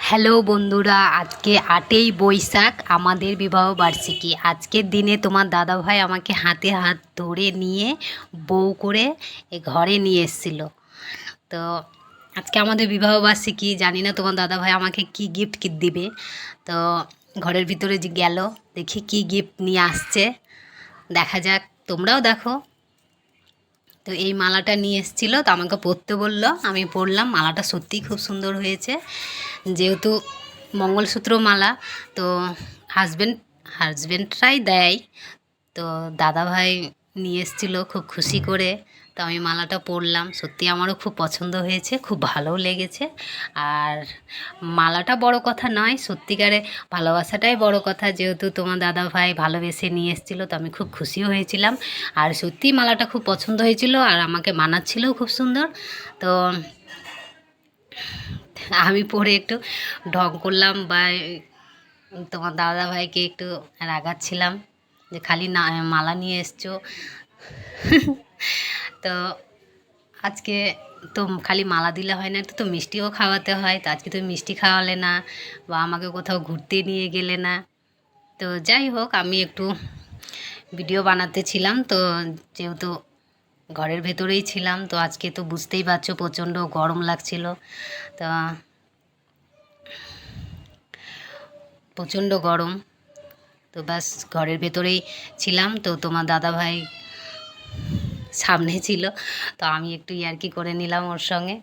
Hello বন্ধুরা, আজকে 8ই বৈশাখ আমাদের বিবাহ বার্ষিকী। আজকের দিনে তোমার দাদাভাই আমাকে হাতে হাত ধরে নিয়ে বউ করে এ ঘরে নিয়ে এসেছিল। তো আজকে আমাদের বিবাহ বার্ষিকী, জানি না তোমার দাদাভাই আমাকে কি গিফট দিবে। তো ঘরের ভিতরে যে গেল, দেখি কি গিফট নিয়ে আসছে, দেখা যাক, তোমরাও দেখো। তো এই মালাটা নিয়ে এসেছিলো, তো আমাকে পরতে বললো, আমি পরলাম। মালাটা সত্যিই খুব সুন্দর হয়েছে, যেহেতু মঙ্গলসূত্র মালা। তো হাজব্যান্ডরাই দেয়। তো দাদাভাই নিয়ে এসেছিলো খুব খুশি করে। তো আমি মালাটা পরলাম, সত্যি আমারও খুব পছন্দ হয়েছে, খুব ভালোও লেগেছে। আর মালাটা বড় কথা নয়, সত্যিকারে ভালোবাসাটাই বড় কথা। যেহেতু তোমার দাদাভাই ভালোবেসে নিয়ে এসেছিলো, তো আমি খুব খুশিও হয়েছিলাম। আর সত্যিই মালাটা খুব পছন্দ হয়েছিল, আর আমাকে মানাচ্ছিলও খুব সুন্দর। তো আমি পরে একটু ঢং করলাম, বা তোমার দাদাভাইকে একটু রাগাচ্ছিলাম যে খালি না মালা নিয়ে এসছো। তো আজকে তো খালি মালা দিলে হয় না, তো মিষ্টিও খাওয়াতে হয়। তো আজকে তুমি মিষ্টি খাওয়ালে না, বা আমাকে কোথাও ঘুরতে নিয়ে গেলে না। তো যাই হোক, আমি একটু ভিডিও বানাতে ছিলাম, তো যেহেতু ঘরের ভেতরেই ছিলাম, তো আজকে তো বুঝতেই পারছো প্রচণ্ড গরম লাগছিল। তো প্রচণ্ড গরম, তো ব্যাস ঘরের ভেতরেই ছিলাম। তো তোমার দাদাভাই সামনে ছিল, তো আমি একটু ইয়ার্কি করে নিলাম ওর সঙ্গে।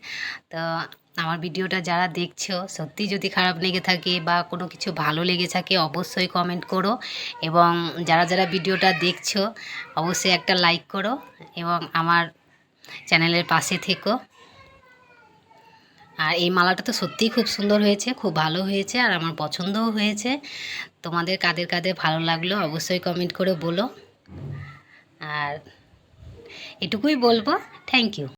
তো আমার ভিডিওটা যারা দেখছো, সত্যি যদি খারাপ লেগে থাকে বা কোনো কিছু ভালো লেগে থাকে, অবশ্যই কমেন্ট করো। এবং যারা যারা ভিডিওটা দেখছো, অবশ্যই একটা লাইক করো এবং আমার চ্যানেলের পাশে থেকো। আর এই মালাটা তো সত্যিই খুব সুন্দর হয়েছে, খুব ভালো হয়েছে, আর আমার পছন্দও হয়েছে। তোমাদের কাদের কাদের ভালো লাগলো অবশ্যই কমেন্ট করে বলো। আর এটুকুই বলবো, থ্যাংক ইউ।